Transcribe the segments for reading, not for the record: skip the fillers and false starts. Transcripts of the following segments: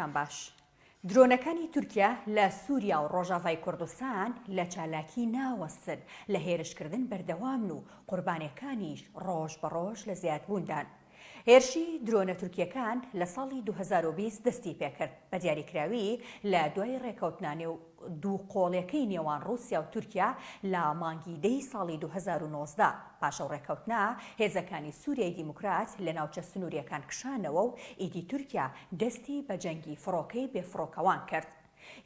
سەرۆکتان باش. درۆنەکانی تورکیا لە سووریا و ڕۆژاڤای کوردستان لە چالاکی ناوەستن لە هێرشکردن بەردەوامن و قوربانیەکانیش ڕۆژ بە ڕۆژ لە زیادبووندان. هێرشی درۆنە تورکیەکان لە ساڵی 2020 دەستی پێکرد بە دیاریکراوی لە دوای ڕێکەوتنانێ و دووقۆڵیەکەی نێوان رووسیا و تورکیا لە مانگی دەی ساڵی 2019 پاشە ڕێکەوتنا هێزەکانی سووریای دیموکرات لە ناوچە سنووریەکان کشانەوە و ئیدی تورکیا دەستی بە جەنگی فڕۆکەی بێفڕۆکەوان کرد.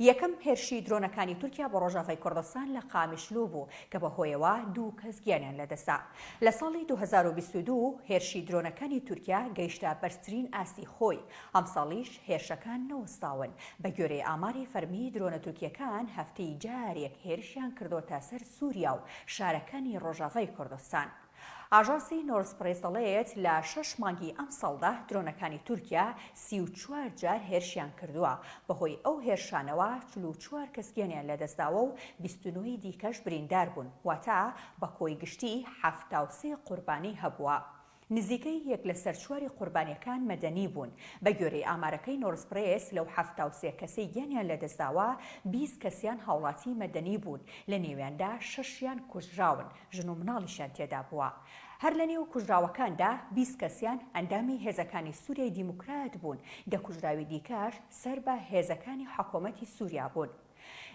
یەکەم هێرشی درۆنەکانی تورکیا بە ڕۆژاڤای کوردستان لە قامیشلو بوو کە بەهۆیەوە 2 کەس گیانیان لەدەستا. لە ساڵی 2022 هێرشی درۆنەکانی تورکیا گەیشتە بەرزترین ئاستی خۆی. ئەمساڵیش هێرشەکان نەوەستاون. بە گوێرەی ئاماری فەرمی درۆنە تورکیەکان هەفتەی جارێک هێرشیان کردۆتە سەر سووریا و شارەکانی ڕۆژاڤای کوردستان. ئاژانسی نۆرسپرێس دەڵێت لە 6 مانگی ئەم ساڵدا درۆنەکانی تورکیا 34 جار هێرشیان کردووە. بەهۆی ئەو هێرشانەوە 44 کەس گیانیان لەدەستداوە و 29 دیکەش بریندار بوون، واتە بە کۆی گشتی 73 قوربانی هەبووە. نزیکەی 1 لە سەر 4 قوربانیەکان مەدەنی بوون. بە گوێرەی ئامارەکەی نۆرسپرێس لەو 73 کەسەی گیانیان لەدەستداوە 20 کەسیان هاوڵاتی مەدەنی بوون، لە نێویاندا 6یان کوژراون، ژن و مناڵیشیان تێدا بووە. هەر لە نێو کوژراوەکاندا 20 کەسیان ئەندامی هێزەکانی سووریای دیموکرات بوون، دەکوژراوی دیکەش سەر بە هێزەکانی حکوومەتی سووریا بوون.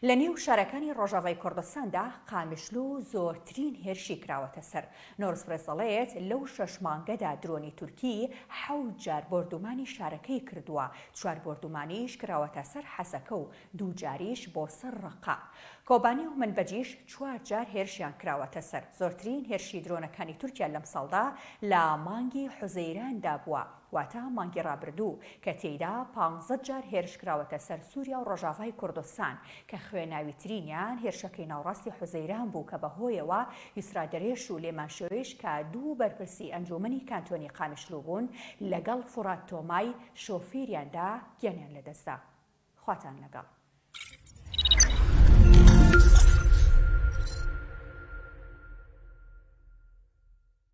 لە نێو شارەکانی ڕۆژاڤای کوردستاندا قامیشلو زۆرترین هێرشی کراوەتە سەر. نۆرسپرێس دەڵێت لەو 6 مانگەدا درۆنی تورکی 7 جار بردومانی شارەکەی کردووە، 4 بردومانیش کراوەتە سەر حەسەکە و 2 جاریش بۆ سەر ڕەقا. کۆبانی و منبەجیش 4 جار هێرشیان کراوەتە سەر. زۆرترین هێرشی درۆنەکانی تورکیا لەم ساڵدا لە مانگی حوزەیراندا بووە، واتە مانگی ڕابردوو کە تێیدا 15 جار هێرش کراوەتە سەر سووریا و ڕۆژاڤای کوردستان کە خوێناویترینیان هێرشەکەی ناوڕاستی حوزەیران بوو کە بەهۆیەوە یوسرا دەرێش و لێمانشەوێش کە 2 بەرپرسی ئەنجومەنی کانتۆنی قامیشلو بوون لەگەڵ فورات تۆمای شۆفێریاندا گیانیان لەدەستدا. خواتان لەگەڵ.